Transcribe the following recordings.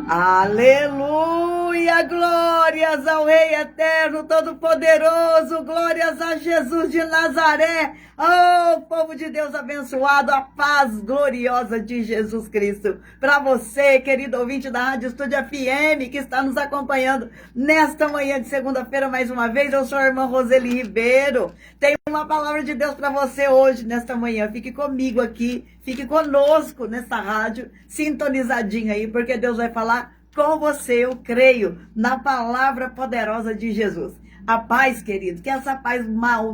Aleluia, glórias ao Rei Eterno, Todo-Poderoso, glórias a Jesus de Nazaré, oh, povo de Deus abençoado, a paz gloriosa de Jesus Cristo. Para você, querido ouvinte da Rádio Estúdio FM, que está nos acompanhando nesta manhã de segunda-feira mais uma vez, eu sou a irmã Roseli Ribeiro. Tenho uma palavra de Deus para você hoje, nesta manhã. Fique comigo aqui, fique conosco nessa rádio, sintonizadinho aí, porque Deus vai falar com você, eu creio, na palavra poderosa de Jesus. A paz, querido, que essa paz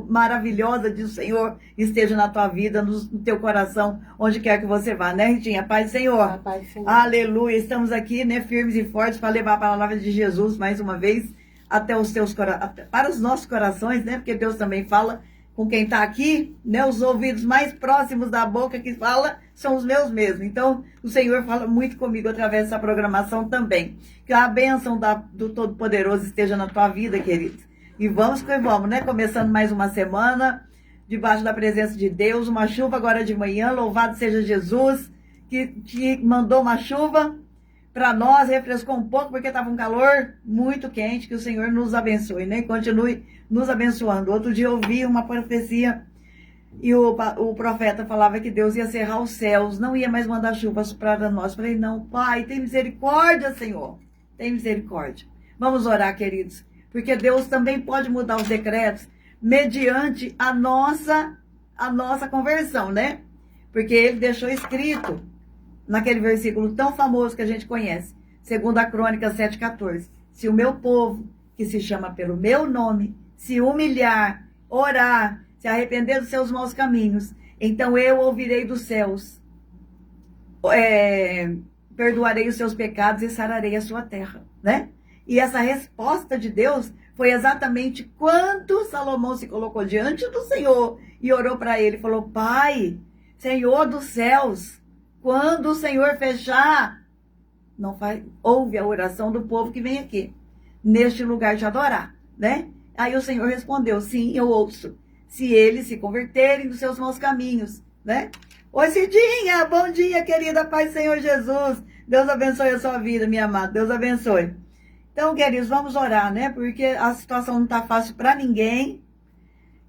maravilhosa do Senhor esteja na tua vida, no teu coração, onde quer que você vá, né, Ritinha? A paz do Senhor. A paz do Senhor. Aleluia, estamos aqui, né, firmes e fortes para levar a palavra de Jesus mais uma vez até os teus para os nossos corações, né, porque Deus também fala com quem está aqui, né, os ouvidos mais próximos da boca que fala são os meus mesmos. Então, o Senhor fala muito comigo através dessa programação também. Que a bênção do Todo-Poderoso esteja na tua vida, querido. E vamos que vamos, né? Começando mais uma semana, debaixo da presença de Deus, uma chuva agora de manhã, louvado seja Jesus, que mandou uma chuva para nós, refrescou um pouco, porque estava um calor muito quente, que o Senhor nos abençoe, né? Continue nos abençoando. Outro dia eu ouvi uma profecia, e o profeta falava que Deus ia cerrar os céus, não ia mais mandar chuva para nós. Falei, não, Pai, tem misericórdia, Senhor, tem misericórdia. Vamos orar, queridos, porque Deus também pode mudar os decretos mediante a nossa conversão, né? Porque Ele deixou escrito naquele versículo tão famoso que a gente conhece, 2 Crônicas 7,14. Se o meu povo, que se chama pelo meu nome, se humilhar, orar, se arrepender dos seus maus caminhos, então eu ouvirei dos céus, perdoarei os seus pecados e sararei a sua terra, né? E essa resposta de Deus foi exatamente quando Salomão se colocou diante do Senhor e orou para ele, falou, Pai, Senhor dos céus, quando o Senhor fechar, ouve a oração do povo que vem aqui, neste lugar de adorar, né? Aí o Senhor respondeu, sim, eu ouço, se eles se converterem dos seus maus caminhos, né? Oi, Cidinha, bom dia, querida, Pai Senhor Jesus. Deus abençoe a sua vida, minha amada, Deus abençoe. Então, queridos, vamos orar, né? Porque a situação não está fácil para ninguém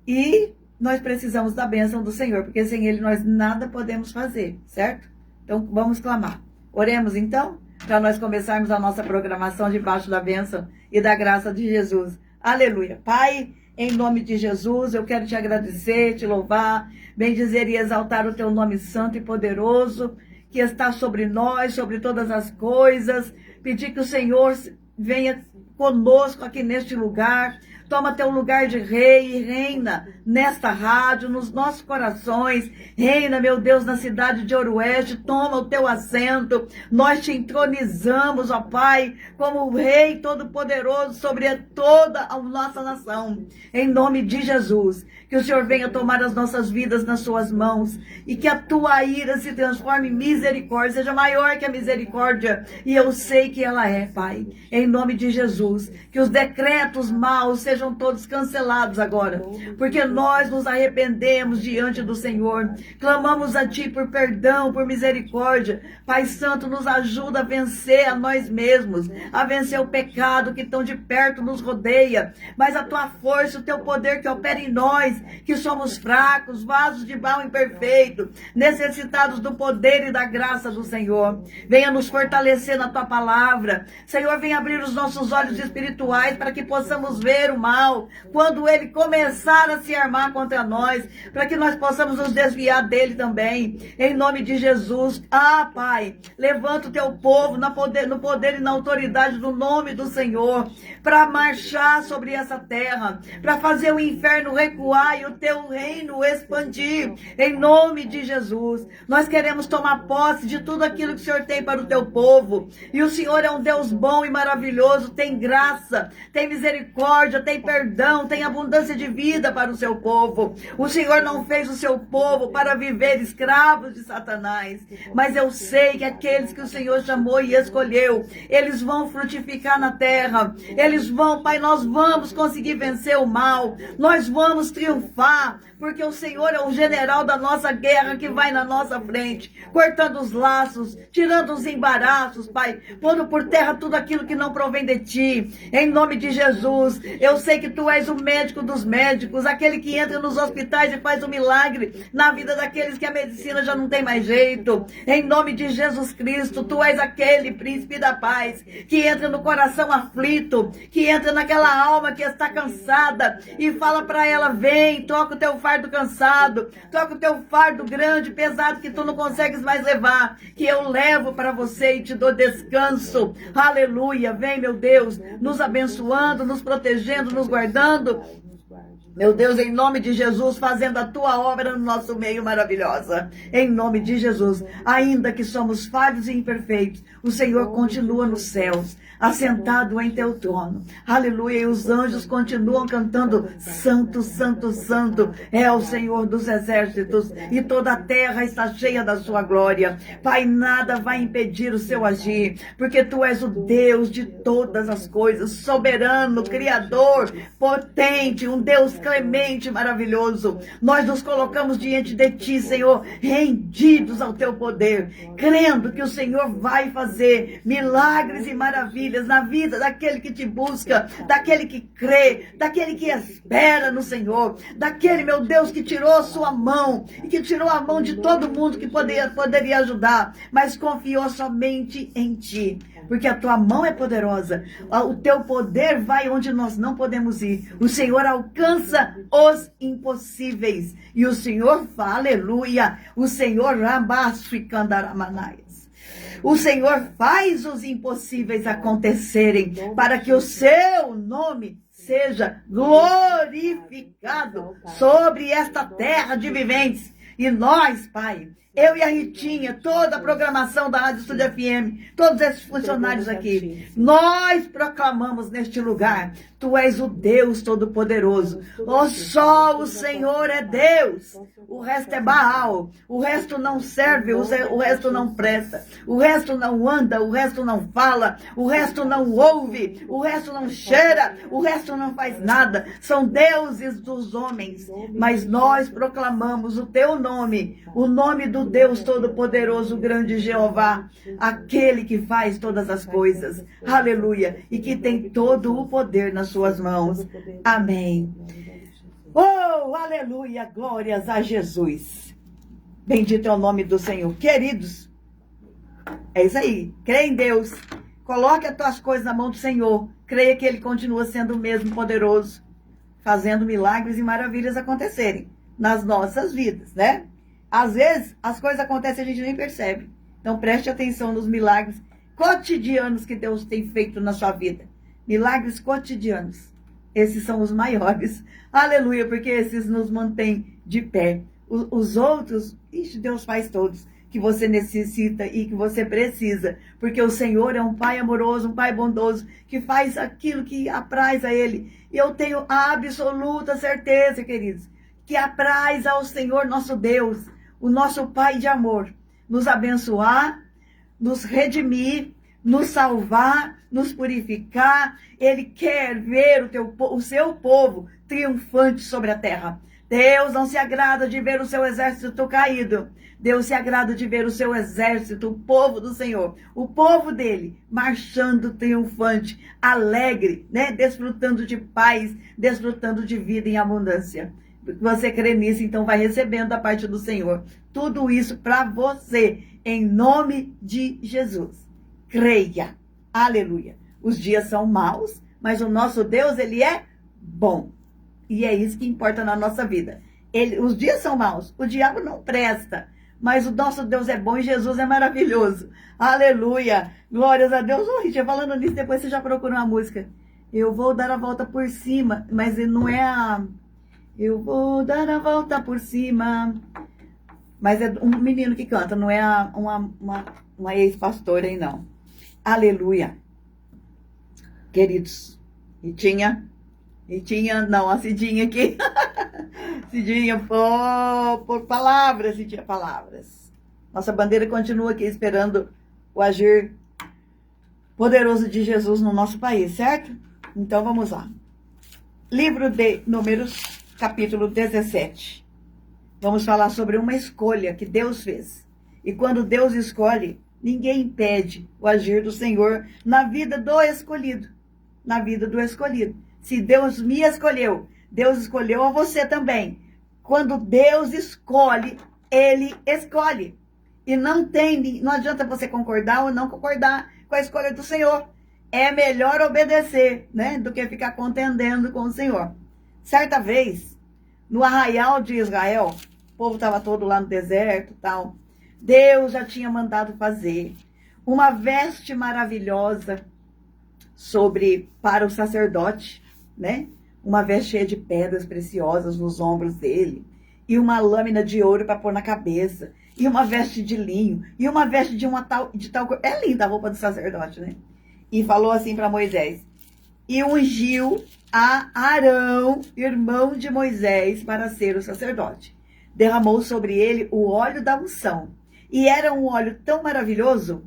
e nós precisamos da bênção do Senhor, porque sem Ele nós nada podemos fazer, certo? Então, vamos clamar. Oremos, então, para nós começarmos a nossa programação debaixo da bênção e da graça de Jesus. Aleluia. Pai, em nome de Jesus, eu quero te agradecer, te louvar, bendizer e exaltar o teu nome santo e poderoso, que está sobre nós, sobre todas as coisas. Pedir que o Senhor venha conosco aqui neste lugar, toma teu lugar de rei e reina nesta rádio, nos nossos corações, reina, meu Deus, na cidade de Ouro Oeste, toma o teu assento, nós te entronizamos, ó Pai, como o Rei Todo-Poderoso sobre toda a nossa nação, em nome de Jesus, que o Senhor venha tomar as nossas vidas nas suas mãos, e que a tua ira se transforme em misericórdia, seja maior que a misericórdia, e eu sei que ela é, Pai, em nome de Jesus, que os decretos maus sejam todos cancelados agora, porque nós nos arrependemos diante do Senhor, clamamos a Ti por perdão, por misericórdia. Pai Santo, nos ajuda a vencer a nós mesmos, a vencer o pecado que tão de perto nos rodeia, mas a Tua força, o Teu poder que opera em nós, que somos fracos, vasos de barro imperfeito, necessitados do poder e da graça do Senhor. Venha nos fortalecer na Tua palavra, Senhor, venha abrir os nossos olhos espirituais para que possamos ver o mal, quando ele começar a se armar contra nós, para que nós possamos nos desviar dele também, em nome de Jesus. Pai, levanta o teu povo no poder e na autoridade do nome do Senhor, para marchar sobre essa terra, para fazer o inferno recuar e o teu reino expandir, em nome de Jesus. Nós queremos tomar posse de tudo aquilo que o Senhor tem para o teu povo, e o Senhor é um Deus bom e maravilhoso, tem graça, tem misericórdia, tem perdão, tem abundância de vida para o seu povo. O Senhor não fez o seu povo para viver escravos de Satanás, mas eu sei que aqueles que o Senhor chamou e escolheu, eles vão frutificar na terra, eles vão, Pai, nós vamos conseguir vencer o mal, nós vamos triunfar, porque o Senhor é o general da nossa guerra que vai na nossa frente, cortando os laços, tirando os embaraços, Pai, pondo por terra tudo aquilo que não provém de Ti, em nome de Jesus. Eu sei que Tu és o médico dos médicos, aquele que entra nos hospitais e faz um milagre na vida daqueles que a medicina já não tem mais jeito, em nome de Jesus Cristo. Tu és aquele príncipe da paz, que entra no coração aflito, que entra naquela alma que está cansada e fala para ela: vem, toca o teu fardo cansado, toca o teu fardo grande, pesado, que tu não consegues mais levar, que eu levo para você e te dou descanso. Aleluia. Vem, meu Deus, nos abençoando, nos protegendo, nos guardando. Meu Deus, em nome de Jesus, fazendo a Tua obra no nosso meio maravilhosa. Em nome de Jesus, ainda que somos falhos e imperfeitos, o Senhor continua nos céus, assentado em Teu trono. Aleluia. E os anjos continuam cantando: Santo, Santo, Santo é o Senhor dos exércitos, e toda a terra está cheia da Sua glória. Pai, nada vai impedir o Seu agir, porque Tu és o Deus de todas as coisas, soberano, criador, potente, um Deus clemente, maravilhoso. Nós nos colocamos diante de Ti, Senhor, rendidos ao Teu poder, crendo que o Senhor vai fazer milagres e maravilhas na vida daquele que Te busca, daquele que crê, daquele que espera no Senhor, daquele, meu Deus, que tirou sua mão e que tirou a mão de todo mundo que poderia ajudar, mas confiou somente em Ti, porque a Tua mão é poderosa. O Teu poder vai onde nós não podemos ir. O Senhor alcança os impossíveis. E o Senhor fala, aleluia, o Senhor o Senhor faz os impossíveis acontecerem, para que o Seu nome seja glorificado sobre esta terra de viventes. E nós, Pai, eu e a Ritinha, toda a programação da Rádio Estúdio FM, todos esses funcionários aqui, nós proclamamos neste lugar: Tu és o Deus Todo-Poderoso. Só o Senhor é Deus. O resto é Baal. O resto não serve, o resto não presta. O resto não anda, o resto não fala, o resto não ouve, o resto não cheira, o resto não faz nada. São deuses dos homens. Mas nós proclamamos o Teu nome, o nome do Deus Todo-Poderoso, o grande Jeová, aquele que faz todas as coisas. Aleluia. E que tem todo o poder nas Suas mãos. Amém. Oh, aleluia, glórias a Jesus. Bendito é o nome do Senhor. Queridos, é isso aí. Crê em Deus. Coloque as tuas coisas na mão do Senhor. Creia que Ele continua sendo o mesmo poderoso, fazendo milagres e maravilhas acontecerem nas nossas vidas, né? Às vezes, as coisas acontecem e a gente nem percebe. Então, preste atenção nos milagres cotidianos que Deus tem feito na sua vida. Milagres cotidianos. Esses são os maiores. Aleluia, porque esses nos mantêm de pé. Os outros, Deus faz todos, que você necessita e que você precisa. Porque o Senhor é um Pai amoroso, um Pai bondoso, que faz aquilo que apraz a Ele. E eu tenho a absoluta certeza, queridos, que apraz ao Senhor nosso Deus, o nosso Pai de amor, nos abençoar, nos redimir, nos salvar, nos purificar. Ele quer ver o seu povo triunfante sobre a terra. Deus não se agrada de ver o seu exército caído. Deus se agrada de ver o seu exército, o povo do Senhor, o povo dele, marchando triunfante, alegre, né? Desfrutando de paz, desfrutando de vida em abundância. Você crê nisso, então vai recebendo da parte do Senhor tudo isso para você, em nome de Jesus. Creia. Aleluia. Os dias são maus, mas o nosso Deus, Ele é bom. E é isso que importa na nossa vida. Os dias são maus, o diabo não presta, mas o nosso Deus é bom e Jesus é maravilhoso. Aleluia. Glórias a Deus. Richard, falando nisso, depois você já procura uma música. Eu vou dar a volta por cima, mas não é a... Eu vou dar a volta por cima. Mas é um menino que canta, não é uma ex-pastora aí, não. Aleluia. Queridos, Ritinha, não, a Cidinha aqui. Cidinha, por palavras, Cidinha, palavras. Nossa bandeira continua aqui esperando o agir poderoso de Jesus no nosso país, certo? Então vamos lá. Livro de Números, capítulo 17. vamos falar sobre uma escolha que Deus fez. E quando Deus escolhe, ninguém impede o agir do Senhor na vida do escolhido. Na vida do escolhido. Se Deus me escolheu, Deus escolheu a você também. Quando Deus escolhe, Ele escolhe. E não adianta você concordar ou não concordar com a escolha do Senhor. É melhor obedecer, né, do que ficar contendendo com o Senhor. Certa vez, no arraial de Israel, o povo estava todo lá no deserto e tal. Deus já tinha mandado fazer uma veste maravilhosa para o sacerdote, né? Uma veste cheia de pedras preciosas nos ombros dele, e uma lâmina de ouro para pôr na cabeça, e uma veste de linho, e uma veste de tal cor. É linda a roupa do sacerdote, né? E falou assim para Moisés: e ungiu a Arão, irmão de Moisés, para ser o sacerdote. Derramou sobre ele o óleo da unção. E era um óleo tão maravilhoso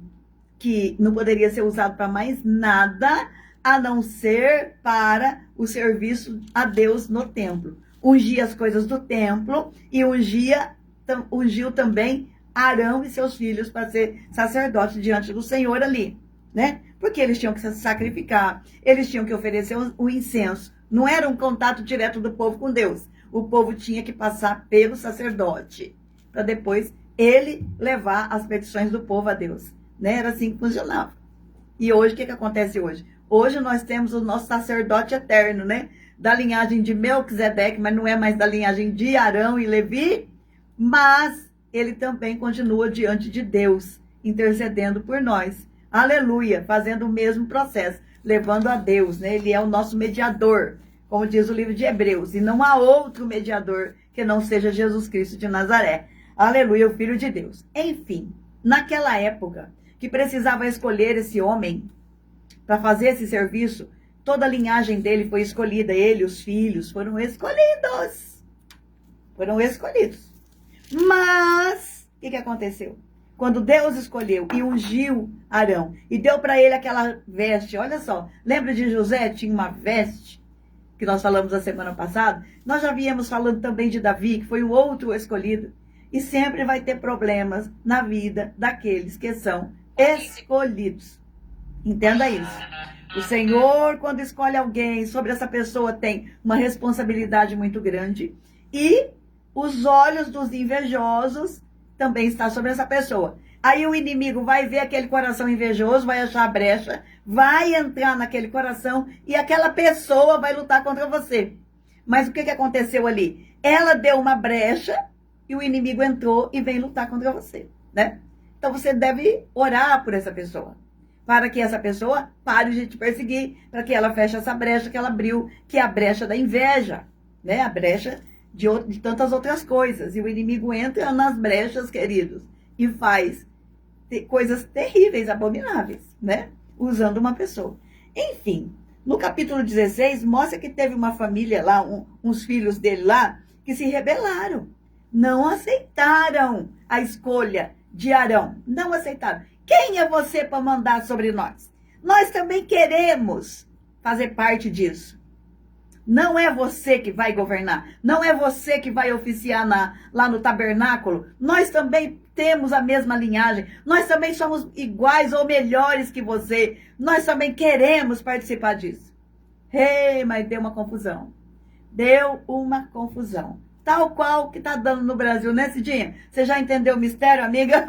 que não poderia ser usado para mais nada a não ser para o serviço a Deus no templo. Ungia as coisas do templo e ungiu também Arão e seus filhos para ser sacerdote diante do Senhor ali, né? Porque eles tinham que se sacrificar, eles tinham que oferecer o incenso. Não era um contato direto do povo com Deus. O povo tinha que passar pelo sacerdote, para depois ele levar as petições do povo a Deus. Né? Era assim que funcionava. E hoje, o que acontece hoje? Hoje nós temos o nosso sacerdote eterno, né? Da linhagem de Melquisedeque, mas não é mais da linhagem de Arão e Levi, mas ele também continua diante de Deus, intercedendo por nós. Aleluia, fazendo o mesmo processo, levando a Deus, né? Ele é o nosso mediador, como diz o livro de Hebreus, e não há outro mediador que não seja Jesus Cristo de Nazaré. Aleluia, o Filho de Deus. Enfim, naquela época que precisava escolher esse homem para fazer esse serviço, toda a linhagem dele foi escolhida, ele, os filhos, foram escolhidos. Foram escolhidos. Mas, o que aconteceu? Quando Deus escolheu e ungiu Arão e deu para ele aquela veste, olha só, lembra de José? Tinha uma veste que nós falamos a semana passada. Nós já viemos falando também de Davi, que foi o outro escolhido. E sempre vai ter problemas na vida daqueles que são escolhidos. Entenda isso. O Senhor, quando escolhe alguém, sobre essa pessoa tem uma responsabilidade muito grande. E os olhos dos invejosos também estão sobre essa pessoa. Aí o inimigo vai ver aquele coração invejoso, vai achar a brecha, vai entrar naquele coração e aquela pessoa vai lutar contra você. Mas o que aconteceu ali? Ela deu uma brecha e o inimigo entrou e vem lutar contra você, né? Então você deve orar por essa pessoa, para que essa pessoa pare de te perseguir, para que ela feche essa brecha que ela abriu, que é a brecha da inveja, né? A brecha de tantas outras coisas. E o inimigo entra nas brechas, queridos, e faz coisas terríveis, abomináveis, né? Usando uma pessoa. Enfim, no capítulo 16, mostra que teve uma família lá, uns filhos dele lá, que se rebelaram. Não aceitaram a escolha de Arão. Não aceitaram. Quem é você para mandar sobre nós? Nós também queremos fazer parte disso. Não é você que vai governar. Não é você que vai oficiar lá no tabernáculo. Nós também temos a mesma linhagem. Nós também somos iguais ou melhores que você. Nós também queremos participar disso. Mas deu uma confusão. Deu uma confusão. Tal qual que está dando no Brasil, né, Cidinha? Você já entendeu o mistério, amiga?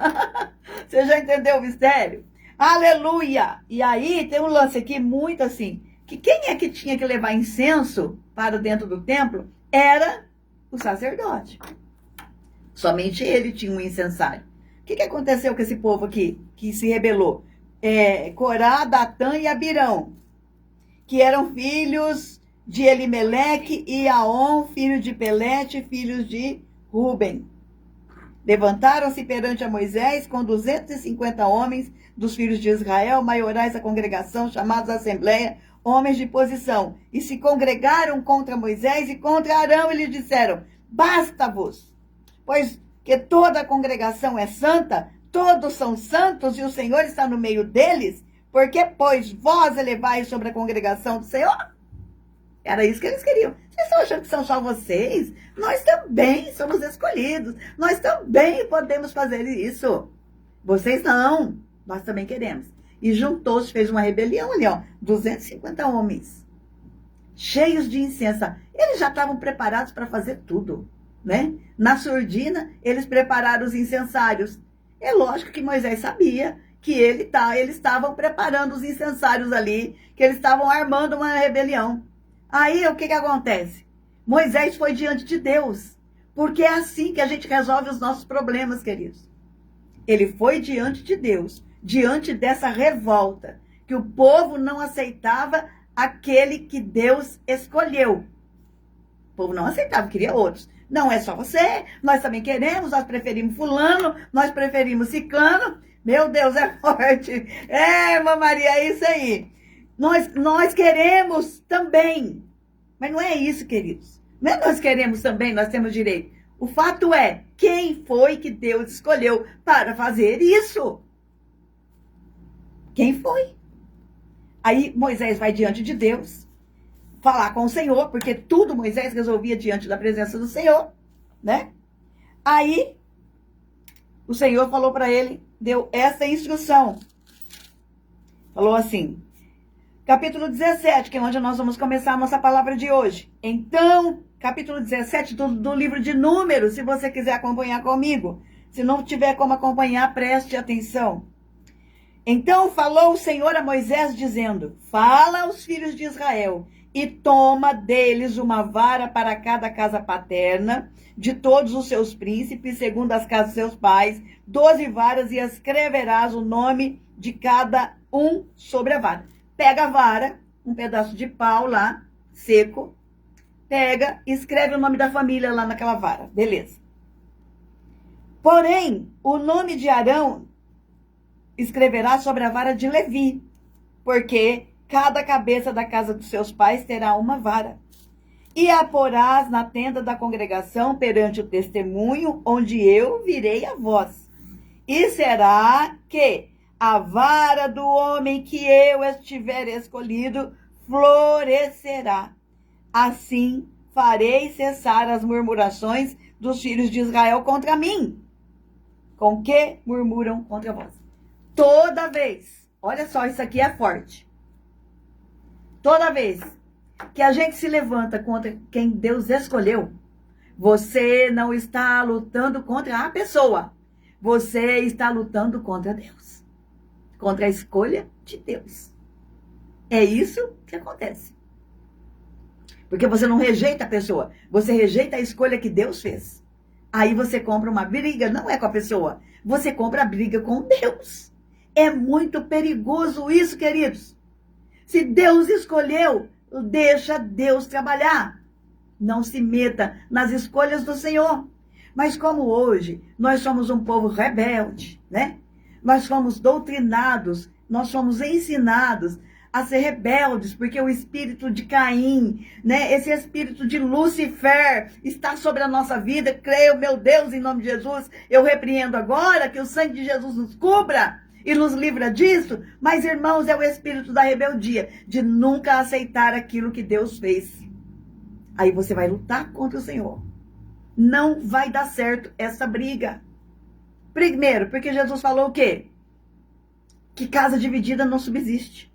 Você já entendeu o mistério? Aleluia! E aí tem um lance aqui muito assim, que quem é que tinha que levar incenso para dentro do templo era o sacerdote. Somente ele tinha um incensário. O que aconteceu com esse povo aqui, que se rebelou? Corá, Datã e Abirão, que eram filhos de Elimeleque e Aon, filho de Pelete, filhos de Ruben. Levantaram-se perante a Moisés com 250 homens dos filhos de Israel, maiorais da congregação, chamados Assembleia, homens de posição, e se congregaram contra Moisés e contra Arão, e lhes disseram: basta-vos, pois que toda a congregação é santa, todos são santos, e o Senhor está no meio deles, porque, pois, vós elevais sobre a congregação do Senhor? Era isso que eles queriam. Vocês estão achando que são só vocês? Nós também somos escolhidos. Nós também podemos fazer isso. Vocês não. Nós também queremos. E juntou-se, fez uma rebelião ali, ó. 250 homens. Cheios de incenso. Eles já estavam preparados para fazer tudo, né? Na surdina, eles prepararam os incensários. É lógico que Moisés sabia que eles estavam preparando os incensários ali, que eles estavam armando uma rebelião. Aí, o que acontece? Moisés foi diante de Deus, porque é assim que a gente resolve os nossos problemas, queridos. Ele foi diante de Deus, diante dessa revolta, que o povo não aceitava aquele que Deus escolheu. O povo não aceitava, queria outros. Não é só você, nós também queremos, nós preferimos fulano, nós preferimos ciclano. Meu Deus, é forte. É, irmã Maria, é isso aí. Nós queremos também. Mas não é isso, queridos. Não é nós queremos também, nós temos direito. O fato é, quem foi que Deus escolheu para fazer isso? Quem foi? Aí Moisés vai diante de Deus, falar com o Senhor, porque tudo Moisés resolvia diante da presença do Senhor, né? Aí, o Senhor falou para ele, deu essa instrução. Falou assim, capítulo 17, que é onde nós vamos começar a nossa palavra de hoje. Então, capítulo 17 do livro de Números, se você quiser acompanhar comigo. Se não tiver como acompanhar, preste atenção. Então falou o Senhor a Moisés, dizendo, fala aos filhos de Israel, e toma deles uma vara para cada casa paterna, de todos os seus príncipes, segundo as casas de seus pais, 12 varas, e escreverás o nome de cada um sobre a vara. Pega a vara, um pedaço de pau lá, seco, pega e escreve o nome da família lá naquela vara, beleza. Porém, o nome de Arão escreverá sobre a vara de Levi, porque cada cabeça da casa dos seus pais terá uma vara. E a porás na tenda da congregação perante o testemunho, onde eu virei a voz. E será que a vara do homem que eu estiver escolhido florescerá. Assim farei cessar as murmurações dos filhos de Israel contra mim, com que murmuram contra vós. Toda vez, olha só, isso aqui é forte. Toda vez que a gente se levanta contra quem Deus escolheu, você não está lutando contra a pessoa. Você está lutando contra Deus. Contra a escolha de Deus. É isso que acontece. Porque você não rejeita a pessoa. Você rejeita a escolha que Deus fez. Aí você compra uma briga, não é com a pessoa. Você compra a briga com Deus. É muito perigoso isso, queridos. Se Deus escolheu, deixa Deus trabalhar. Não se meta nas escolhas do Senhor. Mas como hoje nós somos um povo rebelde, né? Nós fomos doutrinados, nós fomos ensinados a ser rebeldes, porque o espírito de Caim, né? Esse espírito de Lúcifer está sobre a nossa vida. Creio, meu Deus, em nome de Jesus, eu repreendo agora, que o sangue de Jesus nos cubra e nos livra disso. Mas, irmãos, é o espírito da rebeldia, de nunca aceitar aquilo que Deus fez. Aí você vai lutar contra o Senhor. Não vai dar certo essa briga. Primeiro, porque Jesus falou o quê? Que casa dividida não subsiste.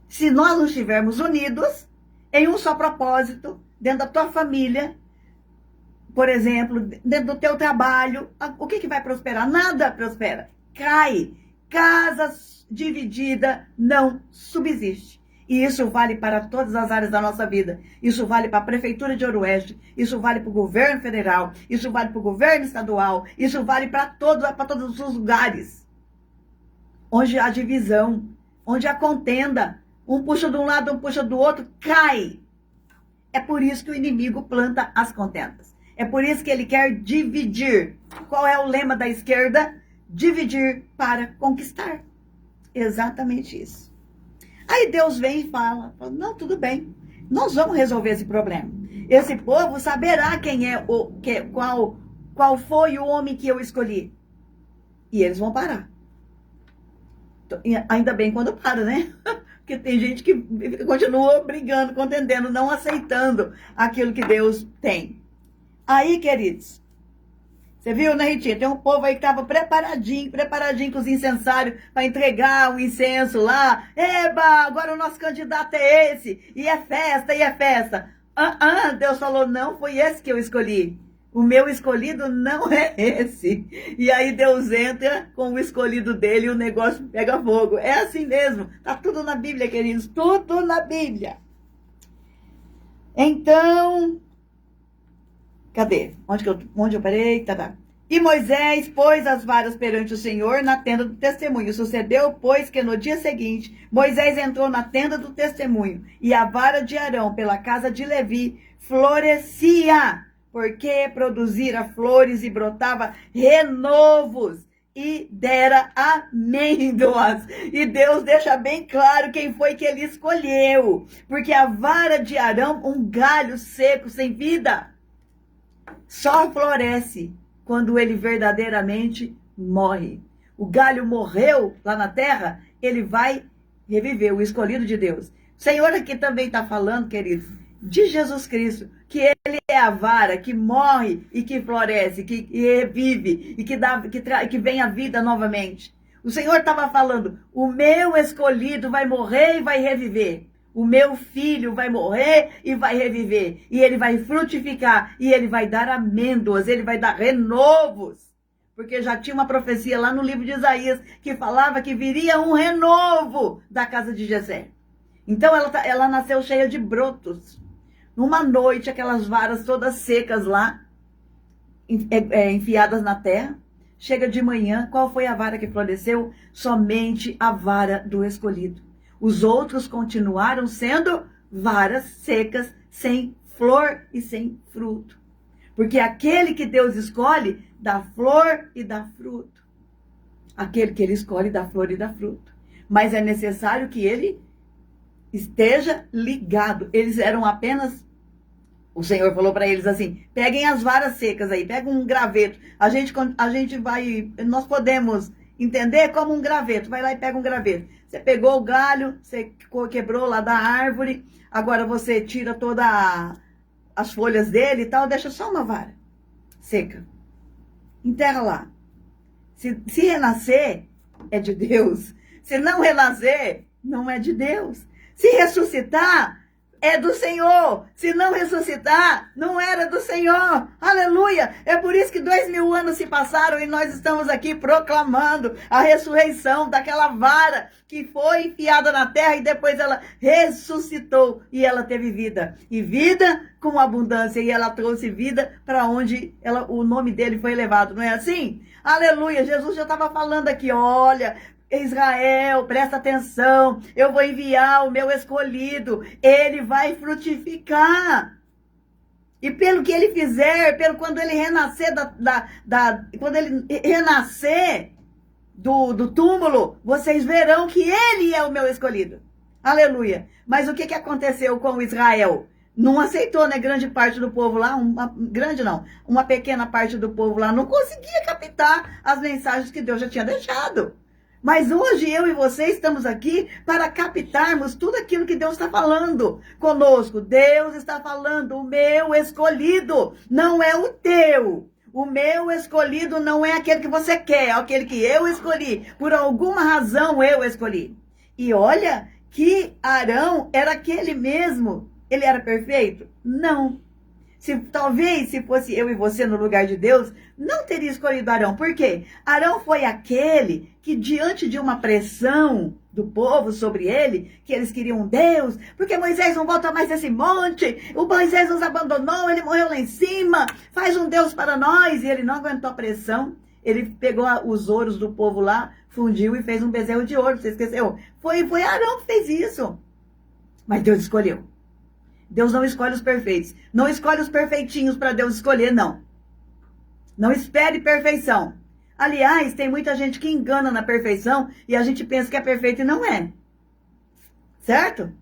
Se nós não estivermos unidos em um só propósito, dentro da tua família, por exemplo, dentro do teu trabalho, o que vai prosperar? Nada prospera. Cai. Casa dividida não subsiste. E isso vale para todas as áreas da nossa vida. Isso vale para a Prefeitura de Ouro Oeste. Isso vale para o governo federal. Isso vale para o governo estadual. Isso vale para todos os lugares. Onde há divisão, onde há contenda. Um puxa de um lado, um puxa do outro, cai. É por isso que o inimigo planta as contendas. É por isso que ele quer dividir. Qual é o lema da esquerda? Dividir para conquistar. Exatamente isso. Aí Deus vem e fala, não, tudo bem, nós vamos resolver esse problema. Esse povo saberá qual foi o homem que eu escolhi. E eles vão parar. Ainda bem quando para, né? porque tem gente que continua brigando, contendendo, não aceitando aquilo que Deus tem. Aí, queridos, você viu, né, Ritinha? Tem um povo aí que estava preparadinho com os incensários para entregar o incenso lá. Eba, agora o nosso candidato é esse. E é festa, e é festa. Deus falou, não foi esse que eu escolhi. O meu escolhido não é esse. E aí Deus entra com o escolhido dele e o negócio pega fogo. É assim mesmo. Tá tudo na Bíblia, queridos. Tudo na Bíblia. Então... Cadê? Onde eu parei? Tá. E Moisés pôs as varas perante o Senhor na tenda do testemunho. Sucedeu, pois, que no dia seguinte, Moisés entrou na tenda do testemunho, e a vara de Arão, pela casa de Levi, florescia, porque produzira flores e brotava renovos, e dera amêndoas. E Deus deixa bem claro quem foi que ele escolheu. Porque a vara de Arão, um galho seco, sem vida, só floresce quando ele verdadeiramente morre. O galho morreu lá na terra, ele vai reviver, o escolhido de Deus. O Senhor aqui também está falando, queridos, de Jesus Cristo, que ele é a vara que morre e que floresce, que revive e que vem a vida novamente. O Senhor estava falando, o meu escolhido vai morrer e vai reviver. O meu filho vai morrer e vai reviver. E ele vai frutificar. E ele vai dar amêndoas. Ele vai dar renovos. Porque já tinha uma profecia lá no livro de Isaías que falava que viria um renovo da casa de Jessé. Então ela nasceu cheia de brotos. Numa noite, aquelas varas todas secas lá, enfiadas na terra. Chega de manhã, qual foi a vara que floresceu? Somente a vara do escolhido. Os outros continuaram sendo varas secas, sem flor e sem fruto. Porque aquele que Deus escolhe, dá flor e dá fruto. Aquele que ele escolhe, dá flor e dá fruto. Mas é necessário que ele esteja ligado. Eles eram apenas... O Senhor falou para eles assim, peguem as varas secas aí, pega um graveto. A gente vai... Nós podemos... entender como um graveto. Vai lá e pega um graveto. Você pegou o galho, você quebrou lá da árvore, agora você tira todas as folhas dele e tal, deixa só uma vara seca. Enterra lá. Se renascer, é de Deus. Se não renascer, não é de Deus. Se ressuscitar, é do Senhor. Se não ressuscitar, não era do Senhor. Aleluia! É por isso que 2000 anos se passaram e nós estamos aqui proclamando a ressurreição daquela vara que foi enfiada na terra e depois ela ressuscitou e ela teve vida. E vida com abundância. E ela trouxe vida para onde o nome dele foi elevado. Não é assim? Aleluia! Jesus já estava falando aqui, olha... Israel, presta atenção, eu vou enviar o meu escolhido, ele vai frutificar. E pelo que ele fizer, quando ele renascer quando ele renascer do túmulo, vocês verão que ele é o meu escolhido. Aleluia. Mas o que aconteceu com Israel? Não aceitou, né? Grande parte do povo lá, uma pequena parte do povo lá não conseguia captar as mensagens que Deus já tinha deixado. Mas hoje eu e você estamos aqui para captarmos tudo aquilo que Deus está falando conosco. Deus está falando, o meu escolhido não é o teu. O meu escolhido não é aquele que você quer, é aquele que eu escolhi. Por alguma razão eu escolhi. E olha que Arão era aquele mesmo. Ele era perfeito? Não. Talvez se fosse eu e você no lugar de Deus, não teria escolhido Arão. Por quê? Arão foi aquele que, diante de uma pressão do povo sobre ele, que eles queriam Deus, porque Moisés não volta mais desse monte, o Moisés nos abandonou, ele morreu lá em cima, faz um Deus para nós. E ele não aguentou a pressão, ele pegou os ouros do povo lá, fundiu e fez um bezerro de ouro. Você esqueceu? Foi Arão que fez isso. Mas Deus escolheu. Deus não escolhe os perfeitos. Não escolhe os perfeitinhos para Deus escolher, não. Não espere perfeição. Aliás, tem muita gente que engana na perfeição e a gente pensa que é perfeito e não é. Certo?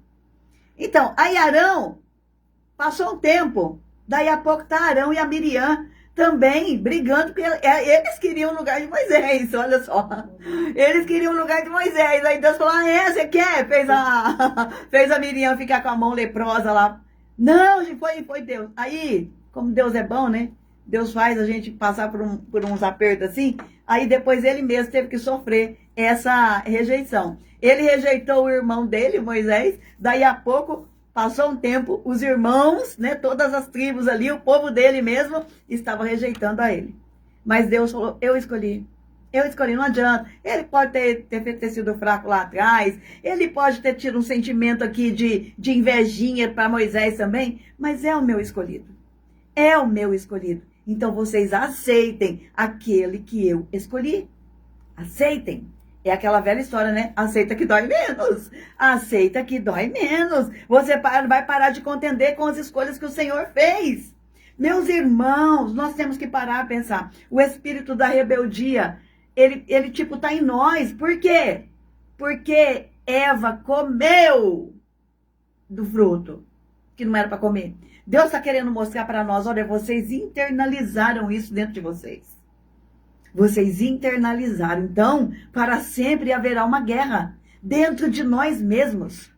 Então, aí Arão passou um tempo. Daí a pouco tá Arão e a Miriam também brigando, porque eles queriam o lugar de Moisés, olha só. Eles queriam o lugar de Moisés. Aí Deus falou, você quer? Fez a Miriam ficar com a mão leprosa lá. Não, foi Deus. Aí, como Deus é bom, né? Deus faz a gente passar por uns apertos assim. Aí depois ele mesmo teve que sofrer essa rejeição. Ele rejeitou o irmão dele, Moisés. Daí a pouco, passou um tempo, os irmãos, né, todas as tribos ali, o povo dele mesmo, estava rejeitando a ele. Mas Deus falou, eu escolhi, não adianta. Ele pode ter sido fraco lá atrás, ele pode ter tido um sentimento aqui de invejinha para Moisés também, mas é o meu escolhido. É o meu escolhido. Então vocês aceitem aquele que eu escolhi. Aceitem. É aquela velha história, né? Aceita que dói menos. Aceita que dói menos. Você vai parar de contender com as escolhas que o Senhor fez. Meus irmãos, nós temos que parar a pensar. O espírito da rebeldia, ele tipo tá em nós. Por quê? Porque Eva comeu do fruto que não era para comer. Deus está querendo mostrar para nós, olha, vocês internalizaram isso dentro de vocês. Vocês internalizaram. Então, para sempre haverá uma guerra dentro de nós mesmos.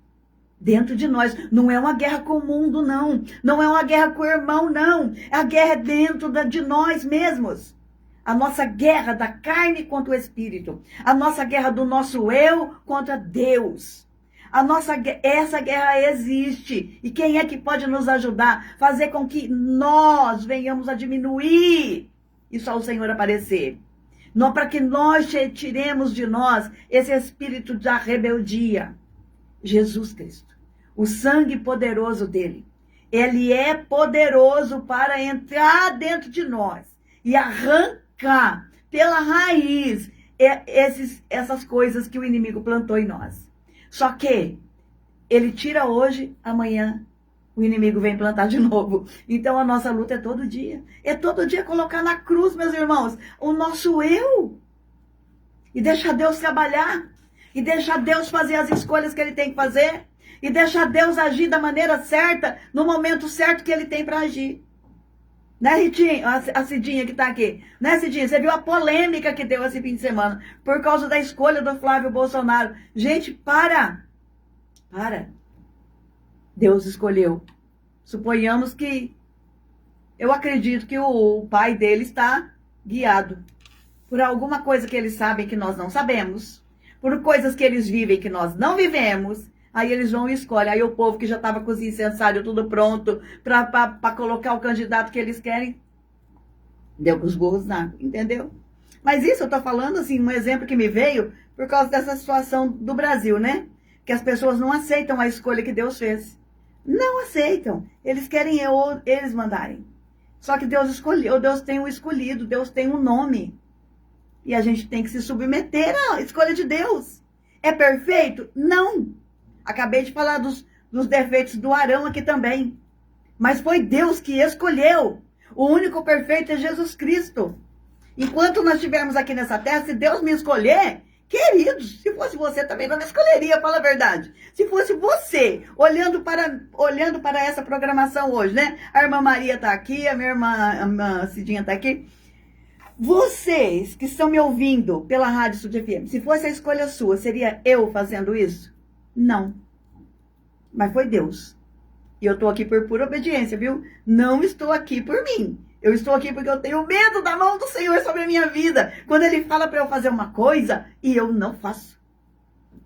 Dentro de nós. Não é uma guerra com o mundo, não. Não é uma guerra com o irmão, não. A guerra é dentro de nós mesmos. A nossa guerra da carne contra o espírito. A nossa guerra do nosso eu contra Deus. Essa guerra existe. E quem é que pode nos ajudar? Fazer com que nós venhamos a diminuir e só o Senhor aparecer. Não, para que nós tiremos de nós esse espírito da rebeldia. Jesus Cristo. O sangue poderoso dele. Ele é poderoso para entrar dentro de nós e arrancar pela raiz essas coisas que o inimigo plantou em nós. Só que ele tira hoje, amanhã o inimigo vem plantar de novo. Então a nossa luta é todo dia. É todo dia colocar na cruz, meus irmãos, o nosso eu. E deixar Deus trabalhar. E deixar Deus fazer as escolhas que ele tem que fazer. E deixar Deus agir da maneira certa, no momento certo que ele tem para agir. Né, Ritinha? A Cidinha que tá aqui. Né, Cidinha? Você viu a polêmica que deu esse fim de semana por causa da escolha do Flávio Bolsonaro. Gente, para. Deus escolheu. Suponhamos que... Eu acredito que o pai dele está guiado por alguma coisa que eles sabem que nós não sabemos. Por coisas que eles vivem que nós não vivemos. Aí eles vão e escolhem. Aí o povo que já estava com os incensários tudo pronto para colocar o candidato que eles querem, deu com os burros na água, entendeu? Mas isso eu estou falando, assim, um exemplo que me veio por causa dessa situação do Brasil, né? Que as pessoas não aceitam a escolha que Deus fez. Não aceitam. Eles querem eles mandarem. Só que Deus escolheu, Deus tem um escolhido, Deus tem um nome. E a gente tem que se submeter à escolha de Deus. É perfeito? Não. Acabei de falar dos defeitos do Arão aqui também. Mas foi Deus que escolheu. O único perfeito é Jesus Cristo. Enquanto nós estivermos aqui nessa terra, se Deus me escolher, queridos, se fosse você também não me escolheria, fala a verdade. Se fosse você, olhando para essa programação hoje, né? A irmã Maria está aqui, a minha irmã Cidinha está aqui. Vocês que estão me ouvindo pela Rádio Sud FM, se fosse a escolha sua, seria eu fazendo isso? Não. Mas foi Deus. E eu estou aqui por pura obediência, viu? Não estou aqui por mim. Eu estou aqui porque eu tenho medo da mão do Senhor sobre a minha vida. Quando Ele fala para eu fazer uma coisa e eu não faço.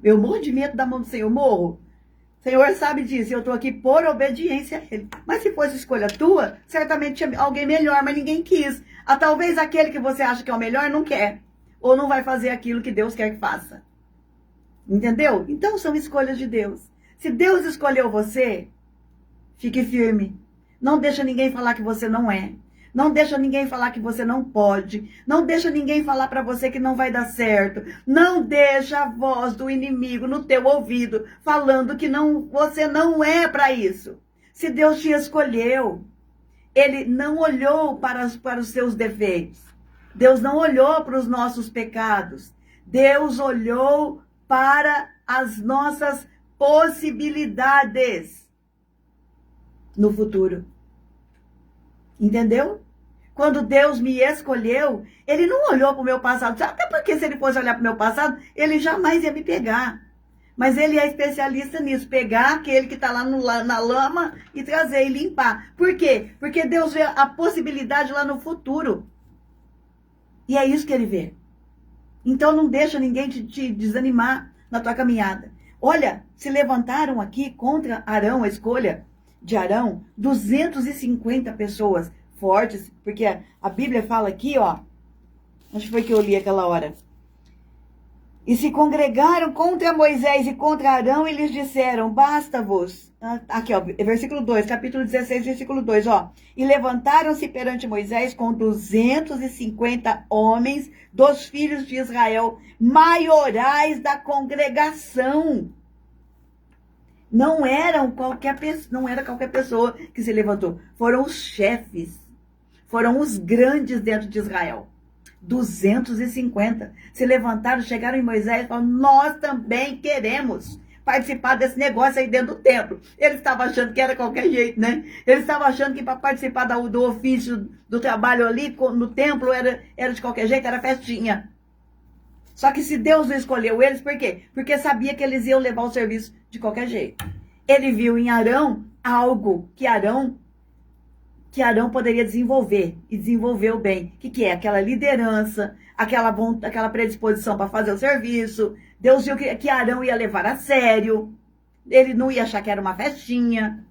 Eu morro de medo da mão do Senhor, morro. O Senhor sabe disso, eu estou aqui por obediência a Ele. Mas se fosse escolha tua, certamente tinha alguém melhor, mas ninguém quis. Talvez aquele que você acha que é o melhor não quer. Ou não vai fazer aquilo que Deus quer que faça. Entendeu? Então são escolhas de Deus. Se Deus escolheu você, fique firme. Não deixa ninguém falar que você não é. Não deixa ninguém falar que você não pode. Não deixa ninguém falar para você que não vai dar certo. Não deixa a voz do inimigo no teu ouvido falando que você não é para isso. Se Deus te escolheu, Ele não olhou para os seus defeitos. Deus não olhou para os nossos pecados. Deus olhou para as nossas possibilidades no futuro. Entendeu? Quando Deus me escolheu, ele não olhou para o meu passado. Até porque se ele fosse olhar para o meu passado, ele jamais ia me pegar. Mas ele é especialista nisso, pegar aquele que está lá na lama e trazer e limpar. Por quê? Porque Deus vê a possibilidade lá no futuro. E é isso que ele vê. Então não deixa ninguém te desanimar na tua caminhada. Olha, se levantaram aqui contra Arão, a escolha de Arão, 250 pessoas fortes, porque a Bíblia fala aqui, ó, onde foi que eu li aquela hora? E se congregaram contra Moisés e contra Arão e lhes disseram, basta-vos. Aqui, ó, versículo 2, capítulo 16, versículo 2, ó. E levantaram-se perante Moisés com 250 homens dos filhos de Israel, maiorais da congregação. Não era qualquer pessoa que se levantou. Foram os chefes, foram os grandes dentro de Israel. 250 se levantaram, chegaram em Moisés e falaram, nós também queremos participar desse negócio aí dentro do templo. Eles estavam achando que era qualquer jeito, né? Eles estavam achando que para participar do ofício, do trabalho ali no templo era de qualquer jeito, era festinha. Só que se Deus não escolheu eles, por quê? Porque sabia que eles iam levar o serviço de qualquer jeito. Ele viu em Arão algo que Arão poderia desenvolver, e desenvolveu bem. O que é? Aquela liderança, aquela predisposição para fazer o serviço. Deus viu que Arão ia levar a sério, ele não ia achar que era uma festinha.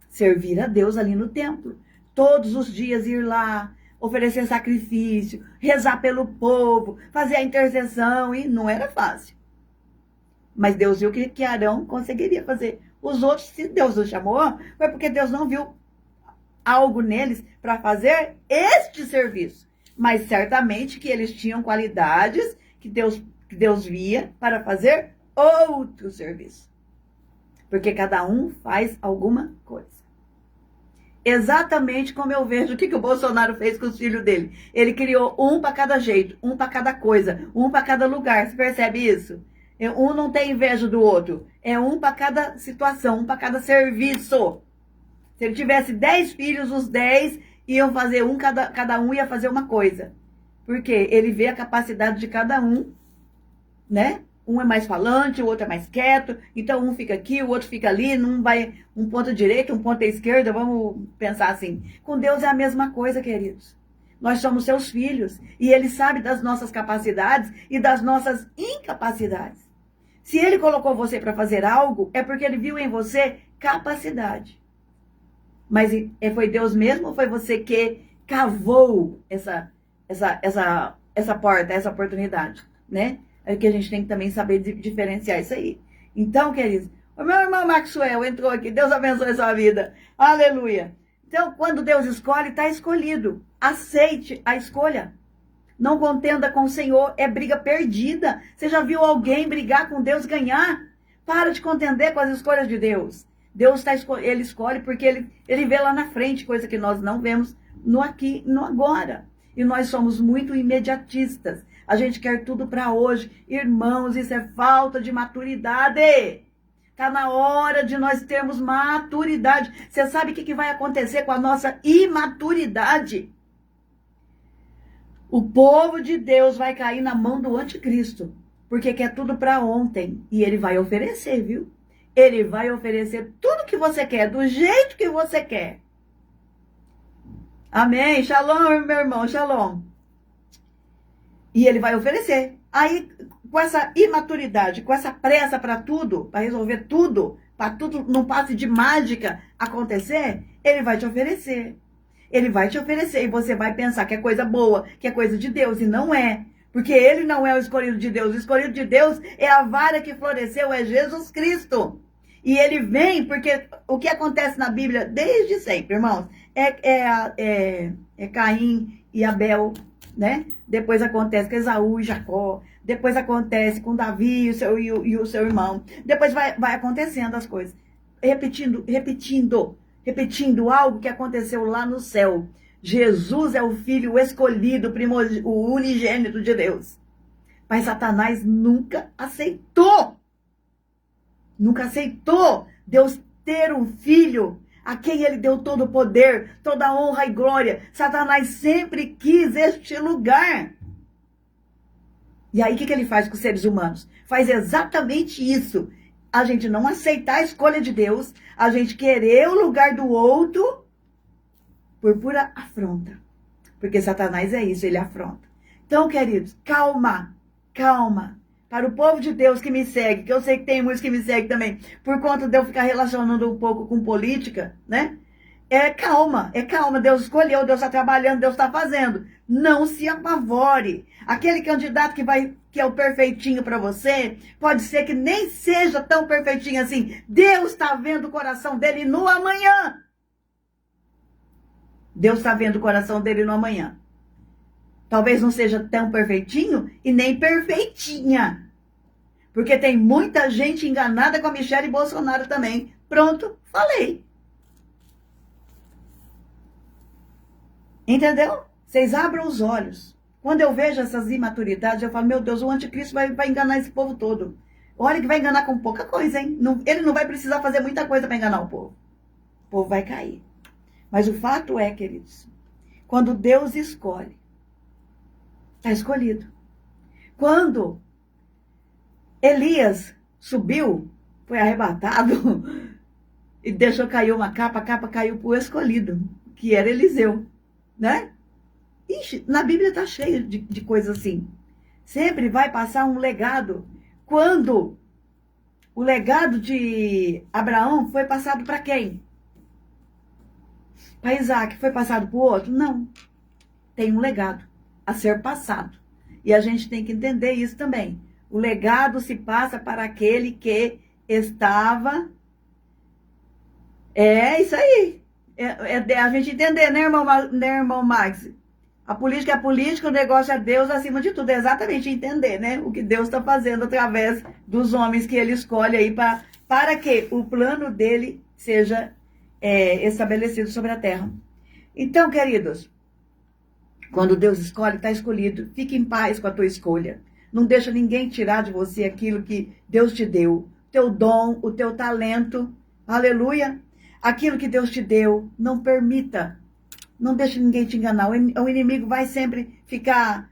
Servir a Deus ali no templo. Todos os dias ir lá, oferecer sacrifício, rezar pelo povo, fazer a intercessão, e não era fácil. Mas Deus viu que Arão conseguiria fazer. Os outros, se Deus não chamou, foi porque Deus não viu algo neles para fazer este serviço. Mas certamente que eles tinham qualidades que Deus via para fazer outro serviço. Porque cada um faz alguma coisa. Exatamente como eu vejo o que o Bolsonaro fez com os filhos dele. Ele criou um para cada jeito, um para cada coisa, um para cada lugar. Você percebe isso? Um não tem inveja do outro. É um para cada situação, um para cada serviço. Se ele tivesse 10 filhos, os 10 iam fazer cada um ia fazer uma coisa. Porque ele vê a capacidade de cada um, né? Um é mais falante, o outro é mais quieto. Então um fica aqui, o outro fica ali, não vai um ponto à direita, um ponto à esquerda, vamos pensar assim. Com Deus é a mesma coisa, queridos. Nós somos seus filhos e ele sabe das nossas capacidades e das nossas incapacidades. Se ele colocou você para fazer algo, é porque ele viu em você capacidade. Mas foi Deus mesmo ou foi você que cavou essa porta, essa oportunidade, né? É que a gente tem que também saber diferenciar isso aí. Então, queridos, o meu irmão Maxwell entrou aqui, Deus abençoe a sua vida, aleluia. Então, quando Deus escolhe, está escolhido. Aceite a escolha. Não contenda com o Senhor, é briga perdida. Você já viu alguém brigar com Deus, ganhar? Para de contender com as escolhas de Deus. Deus ele escolhe porque ele vê lá na frente, coisa que nós não vemos no aqui, no agora. E nós somos muito imediatistas. A gente quer tudo para hoje. Irmãos, isso é falta de maturidade. Está na hora de nós termos maturidade. Você sabe o que vai acontecer com a nossa imaturidade? O povo de Deus vai cair na mão do anticristo. Porque quer tudo para ontem. E ele vai oferecer, viu? Ele vai oferecer tudo que você quer, do jeito que você quer. Amém? Shalom, meu irmão, shalom. E ele vai oferecer. Aí, com essa imaturidade, com essa pressa para tudo, para resolver tudo, para tudo num passe de mágica acontecer, ele vai te oferecer. Ele vai te oferecer e você vai pensar que é coisa boa, que é coisa de Deus, e não é. Porque ele não é o escolhido de Deus. O escolhido de Deus é a vara que floresceu, é Jesus Cristo. E ele vem porque o que acontece na Bíblia desde sempre, irmãos, é Caim e Abel, né? Depois acontece com Esaú e Jacó. Depois acontece com Davi e o seu irmão. Depois vai acontecendo as coisas. Repetindo algo que aconteceu lá no céu. Jesus é o filho escolhido, o unigênito de Deus. Mas Satanás nunca aceitou. Nunca aceitou Deus ter um filho. a quem ele deu todo o poder, toda a honra e glória. Satanás sempre quis este lugar. E aí o que ele faz com os seres humanos? Faz exatamente isso. A gente não aceitar a escolha de Deus, a gente querer o lugar do outro por pura afronta. Porque Satanás é isso, ele afronta. Então, queridos, calma, calma. Para o povo de Deus que me segue, que eu sei que tem muitos que me seguem também, por conta de eu ficar relacionando um pouco com política, né? É calma. Deus escolheu, Deus está trabalhando, Deus está fazendo. Não se apavore. Aquele candidato que é o perfeitinho para você, pode ser que nem seja tão perfeitinho assim. Deus está vendo o coração dele no amanhã. Deus está vendo o coração dele no amanhã. Talvez não seja tão perfeitinho e nem perfeitinha. Porque tem muita gente enganada com a Michelle Bolsonaro também. Pronto, falei. Entendeu? Vocês abram os olhos. Quando eu vejo essas imaturidades, eu falo, meu Deus, o anticristo vai enganar esse povo todo. Olha que vai enganar com pouca coisa, hein? Ele não vai precisar fazer muita coisa para enganar o povo. O povo vai cair. Mas o fato é, queridos, quando Deus escolhe, está escolhido. Quando Elias subiu, foi arrebatado e deixou cair uma capa, a capa caiu para o escolhido, que era Eliseu, né? Ixi, na Bíblia está cheio de coisas assim. Sempre vai passar um legado. Quando o legado de Abraão foi passado para quem? Para Isaac, foi passado para o outro? Não. Tem um legado a ser passado. E a gente tem que entender isso também. O legado se passa para aquele que estava... É isso aí. É a gente entender, né, irmão Max? A política é a política, o negócio é Deus acima de tudo. É exatamente entender, né? O que Deus está fazendo através dos homens que ele escolhe aí para que o plano dele seja estabelecido sobre a terra. Então, queridos, quando Deus escolhe, está escolhido. Fique em paz com a tua escolha. Não deixa ninguém tirar de você aquilo que Deus te deu. Teu dom, o teu talento. Aleluia. Aquilo que Deus te deu, não permita. Não deixe ninguém te enganar. O inimigo vai sempre ficar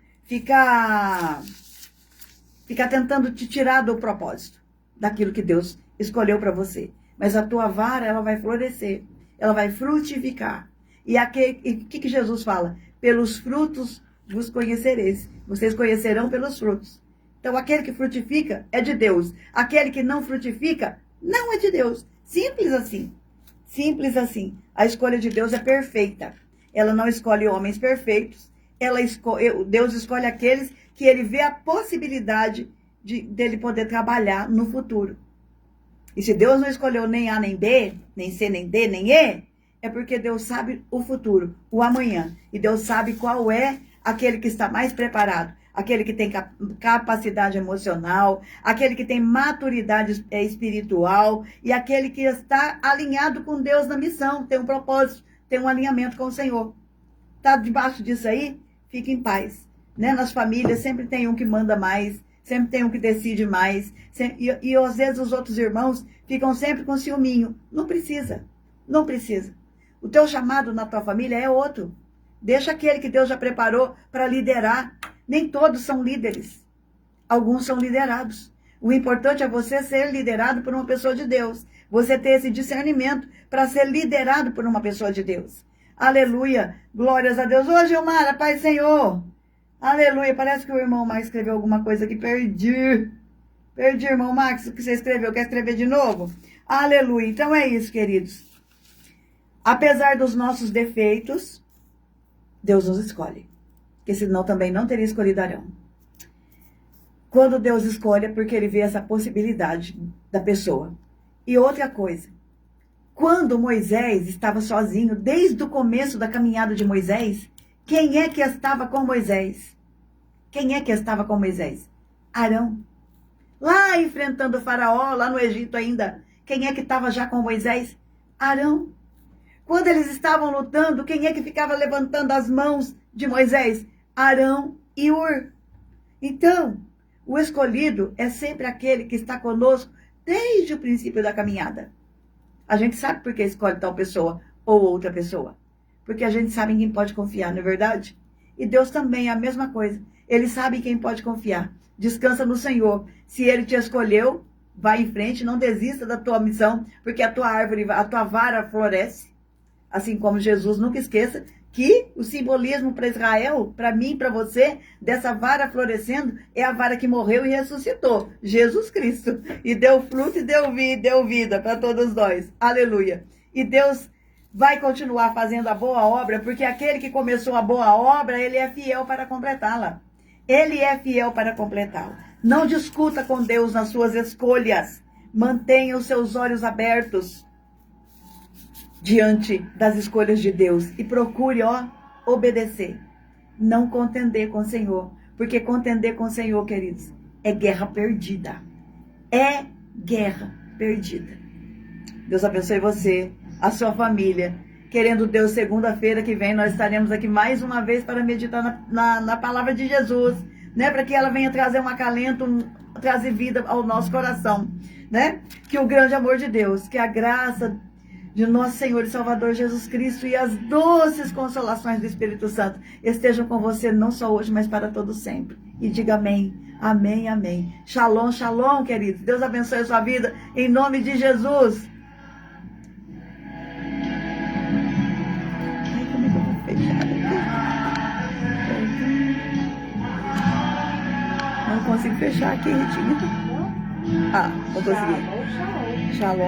tentando te tirar do propósito, daquilo que Deus escolheu para você. Mas a tua vara, ela vai florescer, ela vai frutificar. E o que Jesus fala? Pelos frutos vos conhecereis. Vocês conhecerão pelos frutos. Então, aquele que frutifica é de Deus. Aquele que não frutifica, não é de Deus. Simples assim. Simples assim. A escolha de Deus é perfeita. Ela não escolhe homens perfeitos. Deus escolhe aqueles que ele vê a possibilidade dele poder trabalhar no futuro. E se Deus não escolheu nem A, nem B, nem C, nem D, nem E, é porque Deus sabe o futuro, o amanhã. E Deus sabe qual é aquele que está mais preparado. Aquele que tem capacidade emocional, aquele que tem maturidade espiritual e aquele que está alinhado com Deus na missão, tem um propósito, tem um alinhamento com o Senhor. Está debaixo disso aí? Fique em paz. Né? Nas famílias sempre tem um que manda mais, sempre tem um que decide mais. E às vezes os outros irmãos ficam sempre com ciúminho. Não precisa, não precisa. O teu chamado na tua família é outro. Deixa aquele que Deus já preparou para liderar. Nem todos são líderes. Alguns são liderados. O importante é você ser liderado por uma pessoa de Deus. Você ter esse discernimento para ser liderado por uma pessoa de Deus. Aleluia. Glórias a Deus. Ô, Gilmara, Pai Senhor. Aleluia. Parece que o irmão Max escreveu alguma coisa aqui. Perdi, irmão Max, o que você escreveu. Quer escrever de novo? Aleluia. Então é isso, queridos. Apesar dos nossos defeitos, Deus nos escolhe. Porque senão também não teria escolhido Arão. Quando Deus escolhe é porque ele vê essa possibilidade da pessoa. E outra coisa, quando Moisés estava sozinho, desde o começo da caminhada de Moisés, quem é que estava com Moisés? Quem é que estava com Moisés? Arão. Lá enfrentando o faraó, lá no Egito ainda, quem é que estava já com Moisés? Arão. Quando eles estavam lutando, quem é que ficava levantando as mãos de Moisés? Arão e Ur. Então, o escolhido é sempre aquele que está conosco desde o princípio da caminhada. A gente sabe por que escolhe tal pessoa ou outra pessoa. Porque a gente sabe em quem pode confiar, não é verdade? E Deus também é a mesma coisa. Ele sabe em quem pode confiar. Descansa no Senhor. Se Ele te escolheu, vai em frente, não desista da tua missão, porque a tua árvore, a tua vara floresce. Assim como Jesus, nunca esqueça que o simbolismo para Israel, para mim, para você, dessa vara florescendo, é a vara que morreu e ressuscitou, Jesus Cristo. E deu fruto e deu vida para todos nós. Aleluia. E Deus vai continuar fazendo a boa obra, porque aquele que começou a boa obra, ele é fiel para completá-la. Ele é fiel para completá-la. Não discuta com Deus nas suas escolhas. Mantenha os seus olhos abertos diante das escolhas de Deus e procure, obedecer. Não contender com o Senhor, porque contender com o Senhor, queridos, é guerra perdida. É guerra perdida. Deus abençoe você, a sua família. Querendo Deus, segunda-feira que vem, nós estaremos aqui mais uma vez para meditar na palavra de Jesus, né? Para que ela venha trazer um acalento, trazer vida ao nosso coração, né? Que o grande amor de Deus, que a graça de nosso Senhor e Salvador Jesus Cristo e as doces consolações do Espírito Santo estejam com você não só hoje, mas para todo sempre. E diga amém, amém, amém. Shalom, shalom, queridos. Deus abençoe a sua vida em nome de Jesus. Ai, como é que eu vou fechar aqui? Não consigo fechar aqui, Ritinha. Não consegui. Shalom.